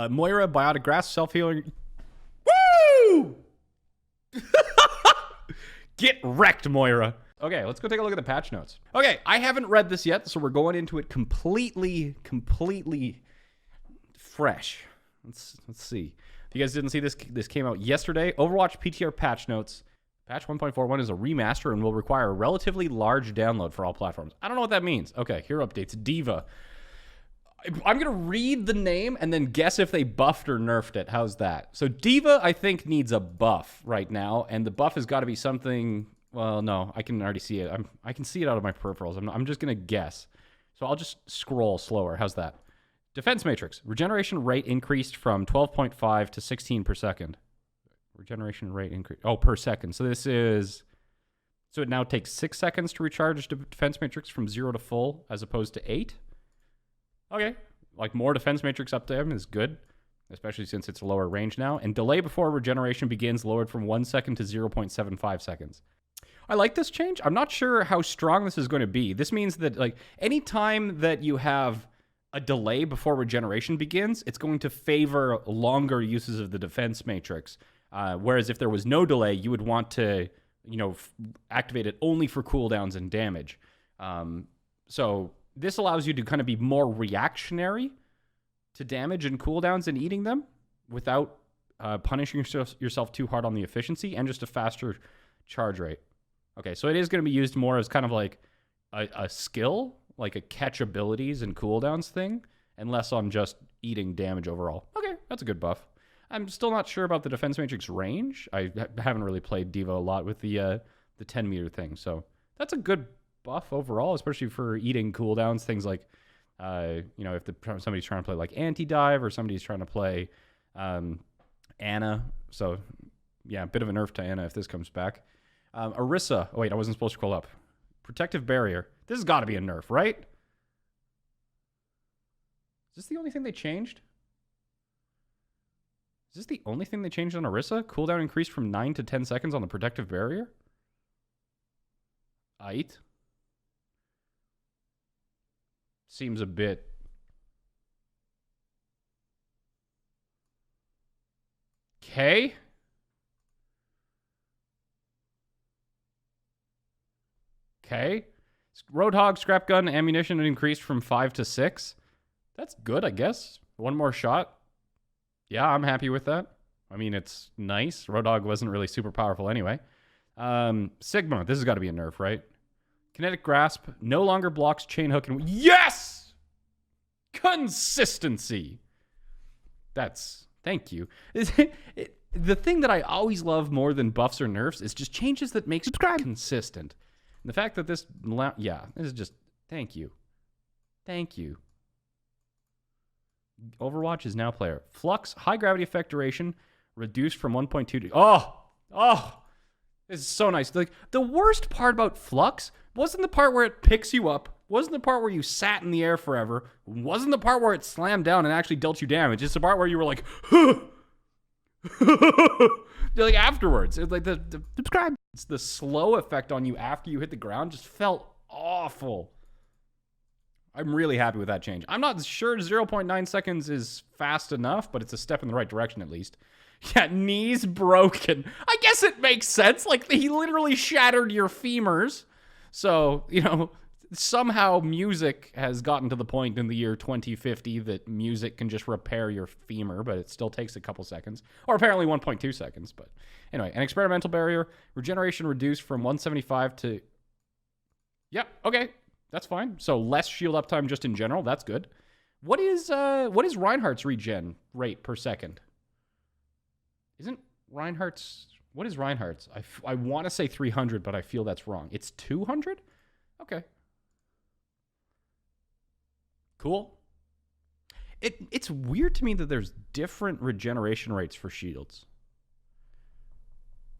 Moira, Biotic Grass, self-healing. Woo! Get wrecked, Moira. Okay, let's go take a look at the patch notes. Okay, I haven't read this yet, so we're going into it completely fresh. Let's see. If you guys didn't see this, this came out yesterday. Overwatch PTR patch notes. Patch 1.41 is a remaster and will require a relatively large download for all platforms. I don't know what that means. Okay, hero updates. D.Va. I'm going to read the name and then guess if they buffed or nerfed it. How's that? So D.Va, I think, needs a buff right now, and the buff has got to be something... Well, no, I can already see it. I can see it out of my peripherals. I'm just going to guess. So I'll just scroll slower. How's that? Defense matrix. Regeneration rate increased from 12.5 to 16 per second. Regeneration rate increase. Oh, per second. So this is... So it now takes 6 seconds to recharge defense matrix from 0 to full as opposed to 8. Okay. Like more defense matrix up to him is good, especially since it's lower range now. And delay before regeneration begins lowered from 1 second to 0.75 seconds. I like this change. I'm not sure how strong this is going to be. This means that, like, anytime that you have a delay before regeneration begins, it's going to favor longer uses of the defense matrix. Whereas if there was no delay, you would want to, you know, activate it only for cooldowns and damage. So this allows you to kind of be more reactionary to damage and cooldowns and eating them without punishing yourself too hard on the efficiency and just a faster charge rate. Okay, so it is going to be used more as kind of like a skill, like a catch abilities and cooldowns thing, and less on just eating damage overall. Okay, that's a good buff. I'm still not sure about the defense matrix range. I haven't really played D.Va a lot with the 10 meter thing, so that's a good buff overall, especially for eating cooldowns. Things like, you know, if somebody's trying to play like anti-dive or somebody's trying to play Ana. So yeah, a bit of a nerf to Ana if this comes back. Orisa. Oh, wait, I wasn't supposed to scroll up. Protective barrier. This has got to be a nerf, right? Is this the only thing they changed? Is this the only thing they changed on Orisa? Cooldown increased from 9 to 10 seconds on the protective barrier? Aight. Seems a bit... Okay. Okay. Roadhog, scrap gun, ammunition increased from 5 to 6. That's good, I guess. One more shot. Yeah, I'm happy with that. I mean, it's nice. Roadhog wasn't really super powerful anyway. Sigma, this has got to be a nerf, right? Kinetic grasp, no longer blocks chain hook and... Yes! Consistency. That's... Thank you. The thing that I always love more than buffs or nerfs is just changes that make subscribe consistent. And the fact that this... Yeah, this is just... Thank you. Thank you. Overwatch is now player. Flux, high gravity effect duration, reduced from 1.2 to... Oh! This is so nice. Like, the worst part about Flux wasn't the part where it picks you up, wasn't the part where you sat in the air forever, wasn't the part where it slammed down and actually dealt you damage. It's the part where you were like, like afterwards. It's like the subscribe. It's the slow effect on you after you hit the ground just felt awful. I'm really happy with that change. I'm not sure 0.9 seconds is fast enough, but it's a step in the right direction at least. Yeah, knees broken. I guess it makes sense. Like, he literally shattered your femurs. So, you know, somehow music has gotten to the point in the year 2050 that music can just repair your femur, but it still takes a couple seconds. Or apparently 1.2 seconds. But anyway, an experimental barrier. Regeneration reduced from 175 to... Yep, okay. That's fine. So less shield uptime just in general. That's good. What is Reinhardt's regen rate per second? Isn't Reinhardt's... What is Reinhardt's? I want to say 300, but I feel that's wrong. It's 200? Okay. Cool. It's weird to me that there's different regeneration rates for shields.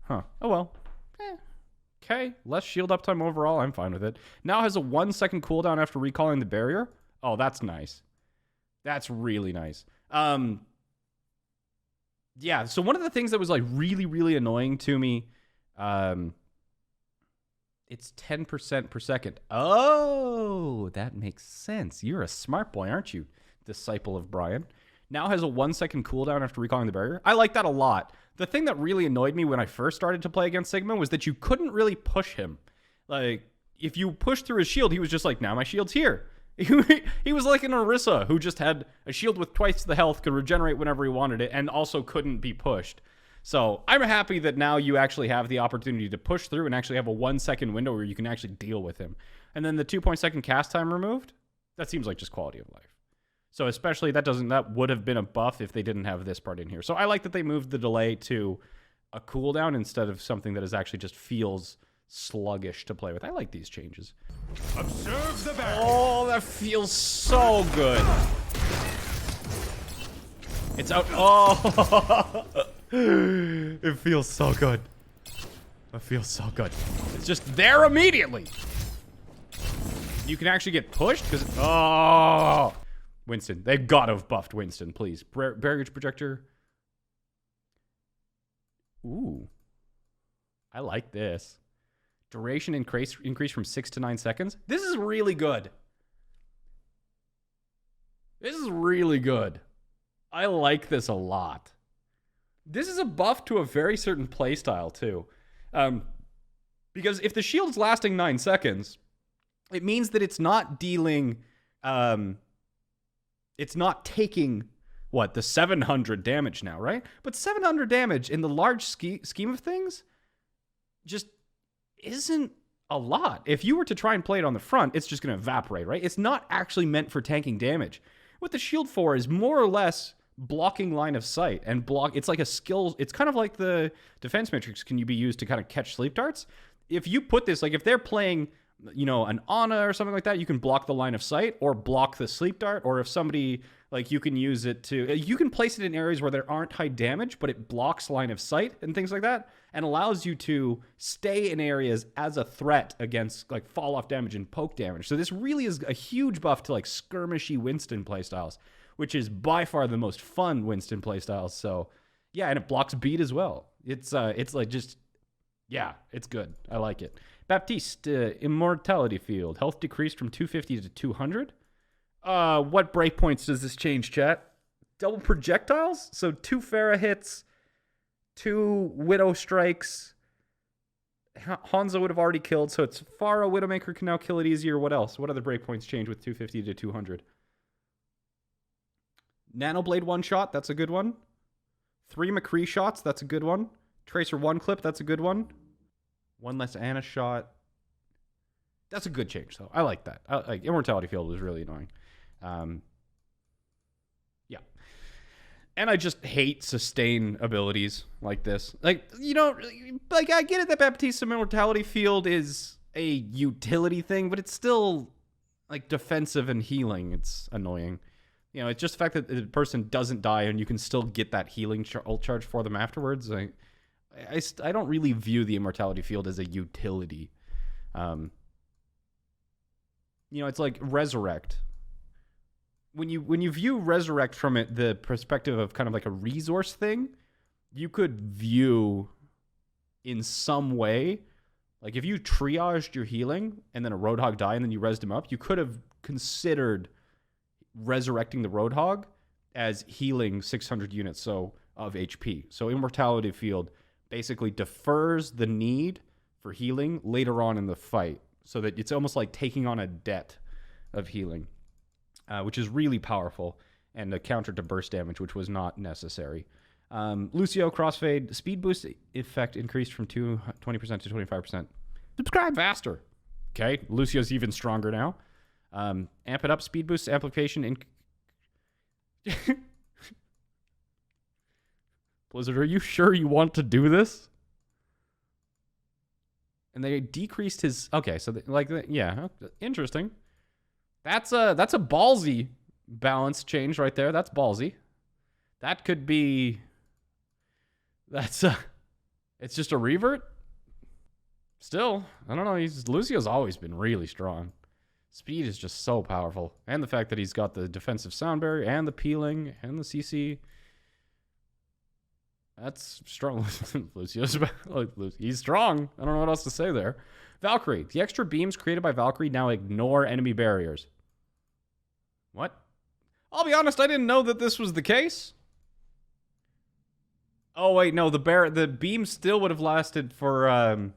Huh. Oh well. Okay, less shield uptime overall. I'm fine with it. Now has a 1 second cooldown after recalling the barrier. Oh, that's nice. That's really nice. Yeah, so one of the things that was like really, really annoying to me, it's 10% per second. Oh, that makes sense. You're a smart boy, aren't you? Disciple of Brian. now has a 1-second cooldown after recalling the barrier. I like that a lot. The thing that really annoyed me when I first started to play against Sigma was that you couldn't really push him. Like, if you pushed through his shield, he was just like, now my shield's here. He was like an Orisa who just had a shield with twice the health, could regenerate whenever he wanted it, and also couldn't be pushed. So I'm happy that now you actually have the opportunity to push through and actually have a 1-second window where you can actually deal with him. And then the 2.2 cast time removed, that seems like just quality of life. So especially that would have been a buff if they didn't have this part in here. So I like that they moved the delay to a cooldown instead of something that is actually just feels sluggish to play with. I like these changes. Observe the barrier. Oh, that feels so good. It's out. Oh, it feels so good. It feels so good. It's just there immediately. You can actually get pushed because Winston, they've got to have buffed Winston, please. Barrier projector. Ooh, I like this. Duration increase from 6 to 9 seconds. This is really good. This is really good. I like this a lot. This is a buff to a very certain playstyle too. Because if the shield's lasting 9 seconds, it means that it's not dealing, it's not taking, the 700 damage now, right? But 700 damage in the large scheme of things just isn't a lot. If you were to try and play it on the front, it's just going to evaporate, right? It's not actually meant for tanking damage. What the shield for is more or less blocking line of sight and it's like a skill. It's kind of like the defense matrix can be used to kind of catch sleep darts. If you put this, like if they're playing, an Ana or something like that, you can block the line of sight or block the sleep dart. Or if somebody, you can use it you can place it in areas where there aren't high damage, but it blocks line of sight and things like that, and allows you to stay in areas as a threat against fall off damage and poke damage. So this really is a huge buff to skirmishy Winston playstyles, which is by far the most fun Winston playstyles. So yeah, and it blocks beat as well. It's good. I like it. Baptiste Immortality field. Health decreased from 250 to 200. What breakpoints does this change, chat? Double projectiles? So 2 Pharah hits, 2 Widow strikes. Hanzo would have already killed, so it's Pharah. Widowmaker can now kill it easier. What else? What other breakpoints change with 250 to 200? Nanoblade 1 shot, that's a good one. 3 McCree shots, that's a good one. Tracer 1 clip, that's a good one. 1 less Ana shot. That's a good change, though. I like that. Immortality field was really annoying. Yeah. And I just hate sustain abilities like this. I get it that Baptiste Immortality field is a utility thing, but it's still, defensive and healing. It's annoying. It's just the fact that the person doesn't die and you can still get that healing ult charge for them afterwards. I don't really view the Immortality field as a utility. It's like Resurrect. When you view Resurrect from the perspective of kind of like a resource thing, you could view in some way, if you triaged your healing and then a Roadhog died and then you rezzed him up, you could have considered resurrecting the Roadhog as healing 600 units of HP. So Immortality field basically defers the need for healing later on in the fight, so that it's almost like taking on a debt of healing, which is really powerful, and a counter to burst damage, which was not necessary. Lucio Crossfade, speed boost effect increased from 20% to 25%. Subscribe faster. Okay, Lucio's even stronger now. Amp it up, speed boost amplification. Blizzard, are you sure you want to do this? And they decreased his... Okay, so yeah, interesting. That's a ballsy balance change right there. That's ballsy. That could be... It's just a revert? Still, I don't know. Lucio's always been really strong. Speed is just so powerful. And the fact that he's got the defensive sound barrier and the peeling and the CC... That's strong. Lucio's he's strong. I don't know what else to say there. Valkyrie. The extra beams created by Valkyrie now ignore enemy barriers. What? I'll be honest, I didn't know that this was the case. Oh, wait, no, the beam still would have lasted for,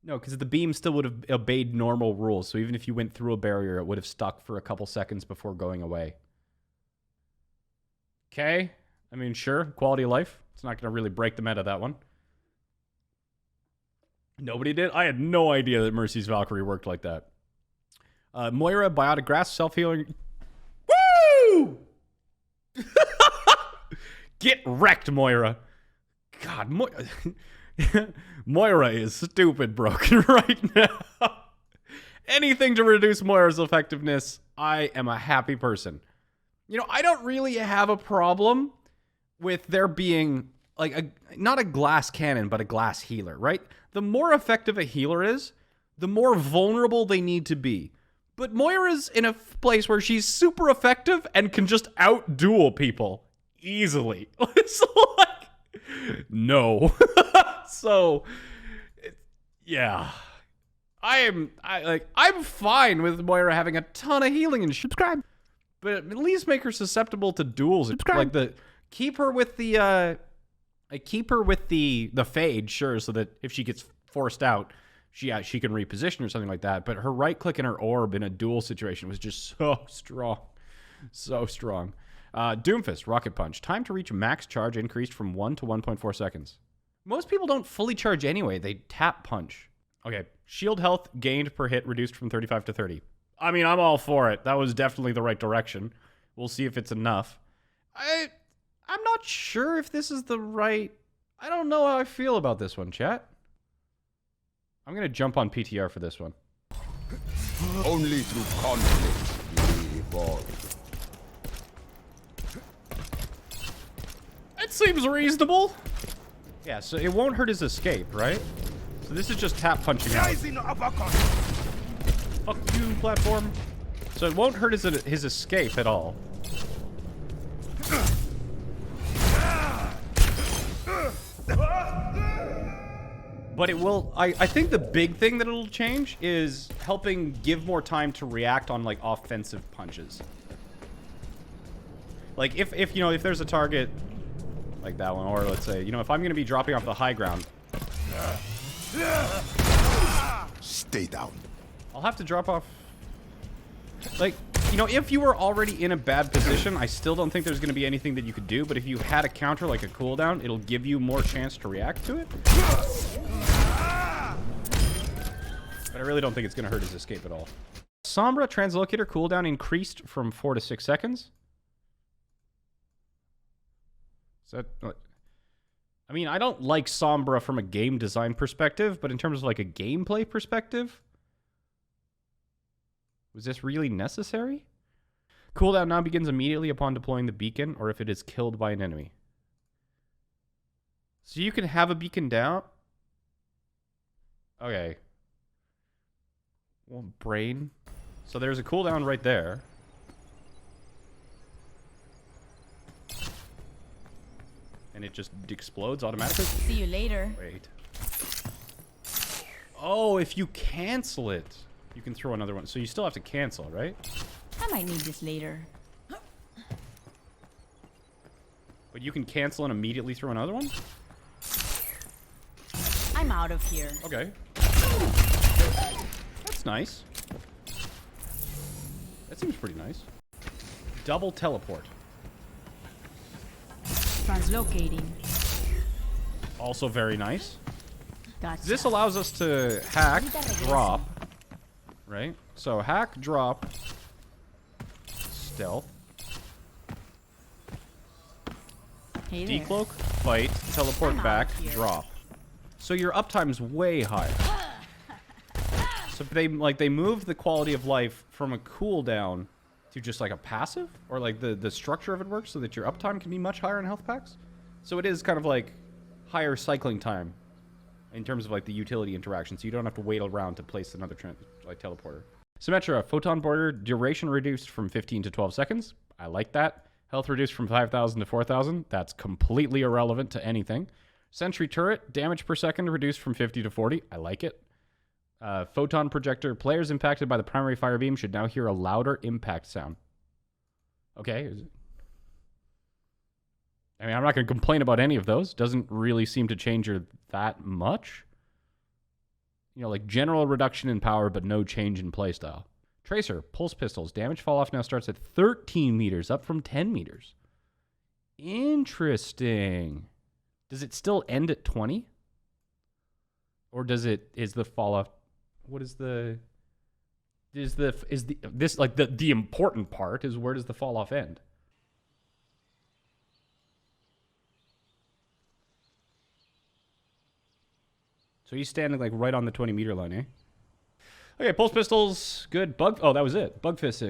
No, because the beam still would have obeyed normal rules, so even if you went through a barrier, it would have stuck for a couple seconds before going away. Okay. I mean, sure, quality of life. It's not going to really break the meta, that one. Nobody did? I had no idea that Mercy's Valkyrie worked like that. Moira, Biotic Grass, self-healing. Woo! Get wrecked, Moira. God, Moira is stupid broken right now. Anything to reduce Moira's effectiveness, I am a happy person. You know, I don't really have a problem with there being, like, not a glass cannon, but a glass healer, right? The more effective a healer is, the more vulnerable they need to be. But Moira's in a place where she's super effective and can just out-duel people easily. It's like, no. So, yeah. I'm fine with Moira having a ton of healing and subscribe. But at least make her susceptible to duels. Subscribe. Like keep her with the fade, sure, so that if she gets forced out, she can reposition or something like that. But her right click and her orb in a duel situation was just so strong. So strong. Doomfist, Rocket Punch. Time to reach max charge increased from 1 to 1.4 seconds. Most people don't fully charge anyway. They tap punch. Okay. Shield health gained per hit reduced from 35 to 30. I mean, I'm all for it. That was definitely the right direction. We'll see if it's enough. I'm not sure if this is the right... I don't know how I feel about this one, chat. I'm going to jump on PTR for this one. Only through conflict we evolve. It seems reasonable. Yeah, so it won't hurt his escape, right? So this is just tap punching out. Fuck you, platform. So it won't hurt his escape at all. But it will... I think the big thing that it'll change is helping give more time to react on, like, offensive punches. Like, if you know, if there's a target like that one, or let's say, you know, if I'm going to be dropping off the high ground... Stay down. I'll have to drop off... Like, you know, if you were already in a bad position, I still don't think there's going to be anything that you could do, but if you had a counter like a cooldown, it'll give you more chance to react to it. But I really don't think it's going to hurt his escape at all. Sombra, Translocator, cooldown increased from 4 to 6 seconds. Is that... I mean, I don't like Sombra from a game design perspective, but in terms of, like, a gameplay perspective... Was this really necessary? Cooldown now begins immediately upon deploying the beacon or if it is killed by an enemy. So you can have a beacon down? Okay. Well, brain. So there's a cooldown right there. And it just explodes automatically? See you later. Wait. Oh, if you cancel it. You can throw another one. So you still have to cancel, right? I might need this later. But you can cancel and immediately throw another one? I'm out of here. Okay. That's nice. That seems pretty nice. Double teleport. Translocating. Also very nice. Gotcha. This allows us to hack, drop. Right? So hack, drop, stealth, Hey there. decloak, fight, teleport I'm out back, here. drop. So your uptime's way higher. So they moved the quality of life from a cooldown to just like a passive, or like the structure of it works so that your uptime can be much higher in health packs. So it is kind of like higher cycling time in terms of like the utility interaction, so you don't have to wait around to place another teleporter. Symmetra, photon border, duration reduced from 15 to 12 seconds. I like that. Health reduced from 5,000 to 4,000. That's completely irrelevant to anything. Sentry turret, damage per second reduced from 50 to 40. I like it. Photon projector. Players impacted by the primary fire beam should now hear a louder impact sound. Okay. I mean, I'm not going to complain about any of those. Doesn't really seem to change her that much. You know, like general reduction in power, but no change in playstyle. Tracer, pulse pistols. Damage fall off now starts at 13 meters, up from 10 meters. Interesting. Does it still end at 20? Or is the fall off? What is the important part is where does the fall off end? So he's standing like right on the 20-meter line, eh? Okay, pulse pistols, good. Bug, oh, that was it. Bug fix,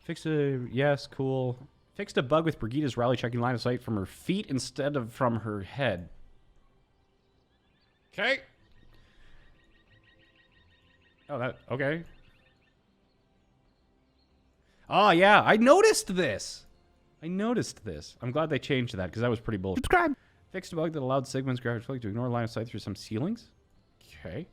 fixed a, yes, cool. Fixed a bug with Brigida's rally checking line of sight from her feet instead of from her head. Okay. Oh, that, okay. Oh, yeah, I noticed this. I'm glad they changed that because that was pretty bullshit. Subscribe. Fixed a bug that allowed Sigmund's graphics flick to ignore line of sight through some ceilings. Okay.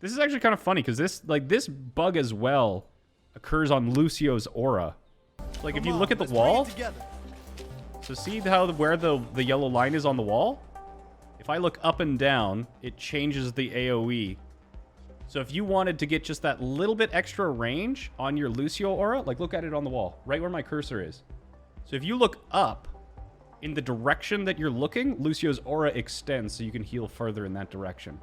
This is actually kind of funny because this bug as well occurs on Lucio's aura. Like if you look at the wall, so see how where the yellow line is on the wall? If I look up and down, it changes the AoE. So if you wanted to get just that little bit extra range on your Lucio aura, like look at it on the wall, right where my cursor is. So if you look up in the direction that you're looking, Lucio's aura extends so you can heal further in that direction.